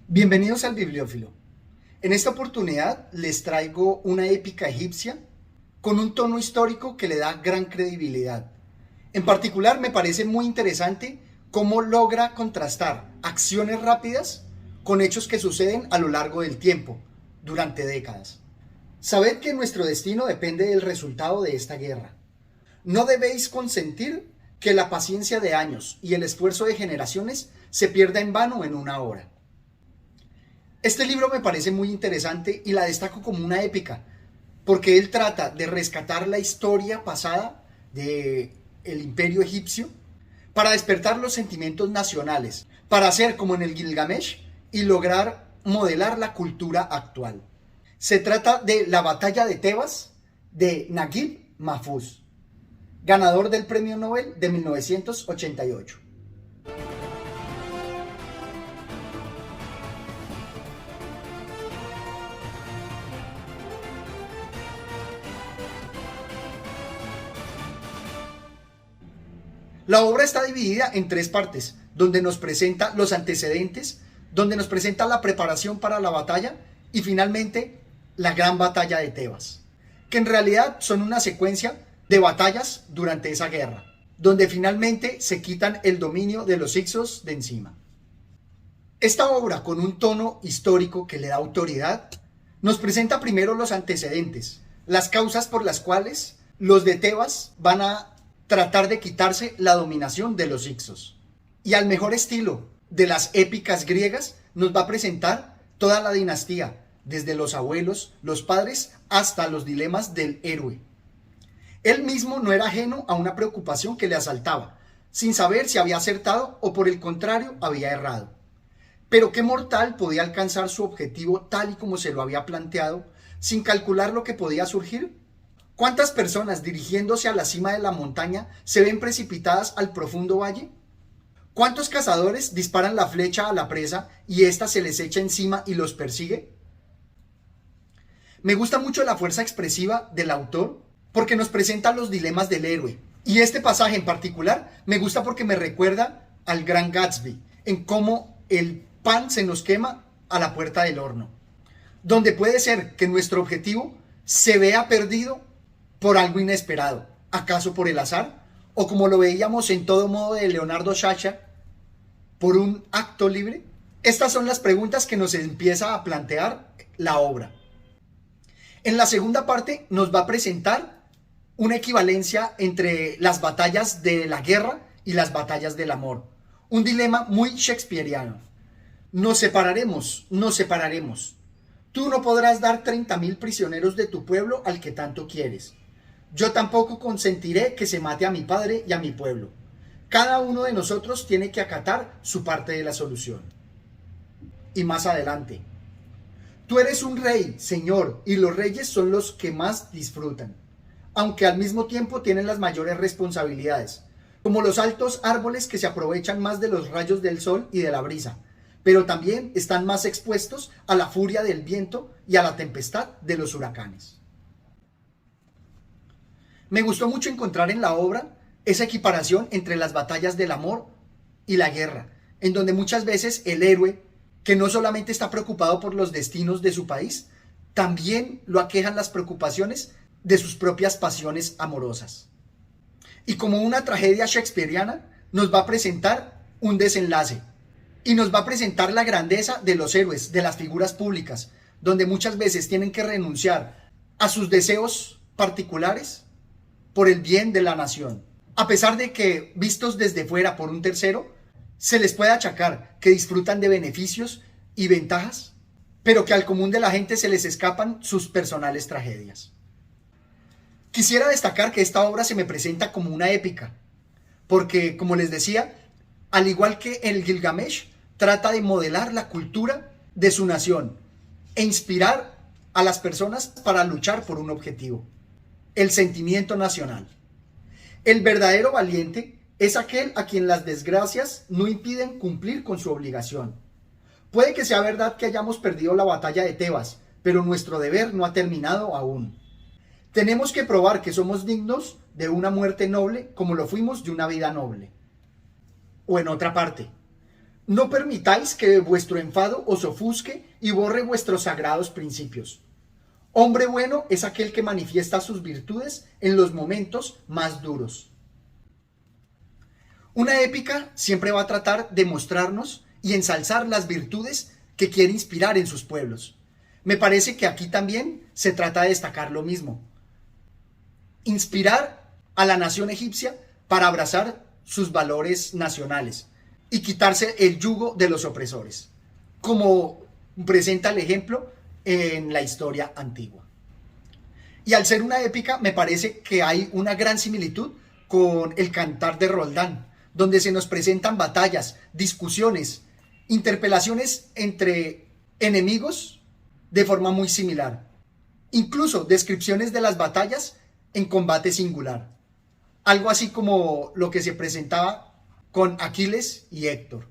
Bienvenidos al Bibliófilo. En esta oportunidad les traigo una épica egipcia con un tono histórico que le da gran credibilidad. En particular me parece muy interesante cómo logra contrastar acciones rápidas con hechos que suceden a lo largo del tiempo, durante décadas. Sabed que nuestro destino depende del resultado de esta guerra. No debéis consentir que la paciencia de años y el esfuerzo de generaciones se pierda en vano en una hora. Este libro me parece muy interesante y la destaco como una épica, porque él trata de rescatar la historia pasada del imperio egipcio para despertar los sentimientos nacionales, para hacer como en el Gilgamesh y lograr modelar la cultura actual. Se trata de la batalla de Tebas de Naguib Mahfouz, ganador del Premio Nobel de 1988. La obra está dividida en tres partes, donde nos presenta los antecedentes, donde nos presenta la preparación para la batalla y finalmente la gran batalla de Tebas, que en realidad son una secuencia de batallas durante esa guerra, donde finalmente se quitan el dominio de los hicsos de encima. Esta obra, con un tono histórico que le da autoridad, nos presenta primero los antecedentes, las causas por las cuales los de Tebas van a tratar de quitarse la dominación de los hicsos. Y al mejor estilo de las épicas griegas nos va a presentar toda la dinastía, desde los abuelos, los padres, hasta los dilemas del héroe. Él mismo no era ajeno a una preocupación que le asaltaba, sin saber si había acertado o por el contrario había errado. Pero qué mortal podía alcanzar su objetivo tal y como se lo había planteado, sin calcular lo que podía surgir. ¿Cuántas personas dirigiéndose a la cima de la montaña se ven precipitadas al profundo valle? ¿Cuántos cazadores disparan la flecha a la presa y ésta se les echa encima y los persigue? Me gusta mucho la fuerza expresiva del autor porque nos presenta los dilemas del héroe. Y este pasaje en particular me gusta porque me recuerda al Gran Gatsby, en cómo el pan se nos quema a la puerta del horno, donde puede ser que nuestro objetivo se vea perdido por algo inesperado, acaso por el azar, o como lo veíamos en Todo modo de Leonardo Sciascia, por un acto libre. Estas son las preguntas que nos empieza a plantear la obra. En la segunda parte nos va a presentar una equivalencia entre las batallas de la guerra y las batallas del amor, un dilema muy shakespeariano. Nos separaremos, nos separaremos. Tú no podrás dar 30.000 prisioneros de tu pueblo al que tanto quieres. Yo tampoco consentiré que se mate a mi padre y a mi pueblo. Cada uno de nosotros tiene que acatar su parte de la solución. Y más adelante, tú eres un rey, señor, y los reyes son los que más disfrutan, aunque al mismo tiempo tienen las mayores responsabilidades, como los altos árboles que se aprovechan más de los rayos del sol y de la brisa, pero también están más expuestos a la furia del viento y a la tempestad de los huracanes. Me gustó mucho encontrar en la obra esa equiparación entre las batallas del amor y la guerra, en donde muchas veces el héroe, que no solamente está preocupado por los destinos de su país, también lo aquejan las preocupaciones de sus propias pasiones amorosas. Y como una tragedia shakespeariana, nos va a presentar un desenlace y nos va a presentar la grandeza de los héroes, de las figuras públicas, donde muchas veces tienen que renunciar a sus deseos particulares por el bien de la nación. A pesar de que, vistos desde fuera por un tercero, se les puede achacar que disfrutan de beneficios y ventajas, pero que al común de la gente se les escapan sus personales tragedias. Quisiera destacar que esta obra se me presenta como una épica, porque, como les decía, al igual que el Gilgamesh, trata de modelar la cultura de su nación e inspirar a las personas para luchar por un objetivo: el sentimiento nacional. El verdadero valiente es aquel a quien las desgracias no impiden cumplir con su obligación. Puede que sea verdad que hayamos perdido la batalla de Tebas, pero nuestro deber no ha terminado aún. Tenemos que probar que somos dignos de una muerte noble como lo fuimos de una vida noble. O en otra parte, No permitáis que vuestro enfado os ofusque y borre vuestros sagrados principios. Hombre bueno es aquel que manifiesta sus virtudes en los momentos más duros. Una épica siempre va a tratar de mostrarnos y ensalzar las virtudes que quiere inspirar en sus pueblos. Me parece que aquí también se trata de destacar lo mismo. Inspirar a la nación egipcia para abrazar sus valores nacionales y quitarse el yugo de los opresores, como presenta el ejemplo en la historia antigua. Y al ser una épica, me parece que hay una gran similitud con el Cantar de Roldán, donde se nos presentan batallas, discusiones, interpelaciones entre enemigos de forma muy similar. Incluso descripciones de las batallas en combate singular. Algo así como lo que se presentaba con Aquiles y Héctor.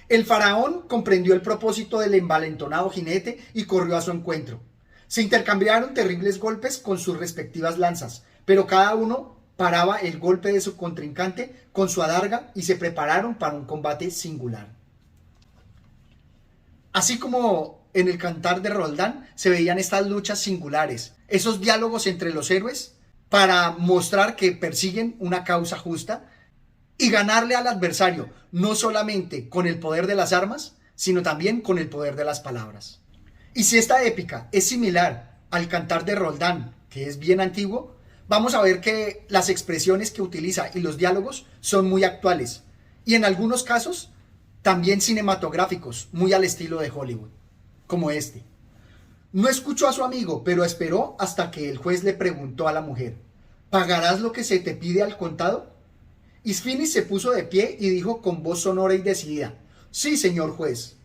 El faraón comprendió el propósito del envalentonado jinete y corrió a su encuentro. Se intercambiaron terribles golpes con sus respectivas lanzas, pero cada uno paraba el golpe de su contrincante con su adarga y se prepararon para un combate singular. Así como en el Cantar de Roldán se veían estas luchas singulares, esos diálogos entre los héroes para mostrar que persiguen una causa justa y ganarle al adversario, no solamente con el poder de las armas, sino también con el poder de las palabras. Y si esta épica es similar al Cantar de Roldán, que es bien antiguo, vamos a ver que las expresiones que utiliza y los diálogos son muy actuales, y en algunos casos también cinematográficos, muy al estilo de Hollywood, como este. No escuchó a su amigo, pero esperó hasta que el juez le preguntó a la mujer: ¿pagarás lo que se te pide al contado? Isfinis se puso de pie y dijo con voz sonora y decidida: sí, señor juez.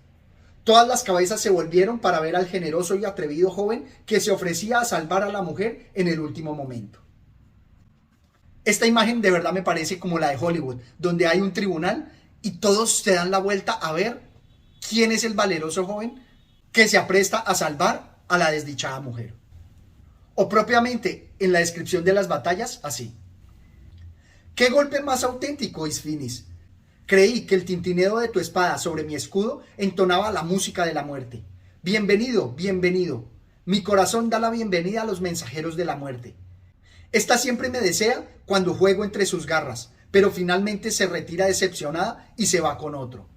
Todas las cabezas se volvieron para ver al generoso y atrevido joven que se ofrecía a salvar a la mujer en el último momento. Esta imagen de verdad me parece como la de Hollywood, donde hay un tribunal y todos se dan la vuelta a ver quién es el valeroso joven que se apresta a salvar a la desdichada mujer. O propiamente en la descripción de las batallas, así: ¿qué golpe más auténtico, Isfinis? Creí que el tintineo de tu espada sobre mi escudo entonaba la música de la muerte. Bienvenido, bienvenido. Mi corazón da la bienvenida a los mensajeros de la muerte. Esta siempre me desea cuando juego entre sus garras, pero finalmente se retira decepcionada y se va con otro.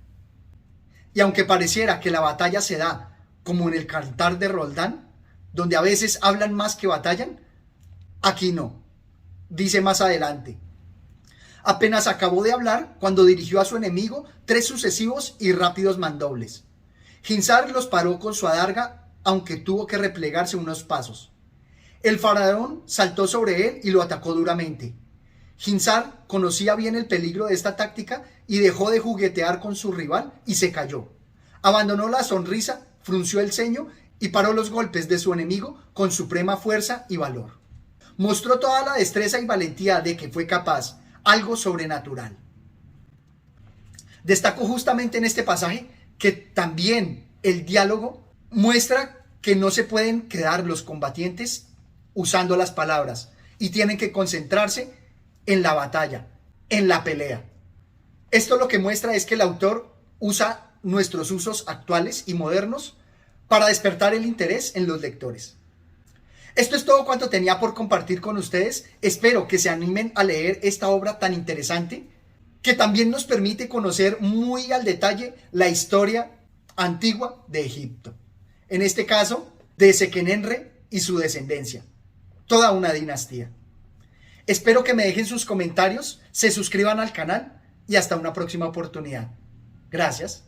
Y aunque pareciera que la batalla se da como en el Cantar de Roldán, donde a veces hablan más que batallan, aquí no. Dice más adelante: apenas acabó de hablar cuando dirigió a su enemigo 3 sucesivos y rápidos mandobles. Hinsar los paró con su adarga, aunque tuvo que replegarse unos pasos. El faraón saltó sobre él y lo atacó duramente. Hinsar conocía bien el peligro de esta táctica y dejó de juguetear con su rival y se cayó. Abandonó la sonrisa, frunció el ceño y paró los golpes de su enemigo con suprema fuerza y valor. Mostró toda la destreza y valentía de que fue capaz, algo sobrenatural. Destaco justamente en este pasaje que también el diálogo muestra que no se pueden quedar los combatientes usando las palabras y tienen que concentrarse en la batalla, en la pelea. Esto lo que muestra es que el autor usa nuestros usos actuales y modernos para despertar el interés en los lectores. Esto es todo cuanto tenía por compartir con ustedes. Espero que se animen a leer esta obra tan interesante, que también nos permite conocer muy al detalle la historia antigua de Egipto. En este caso, de Sequenenre y su descendencia. Toda una dinastía. Espero que me dejen sus comentarios, se suscriban al canal y hasta una próxima oportunidad. Gracias.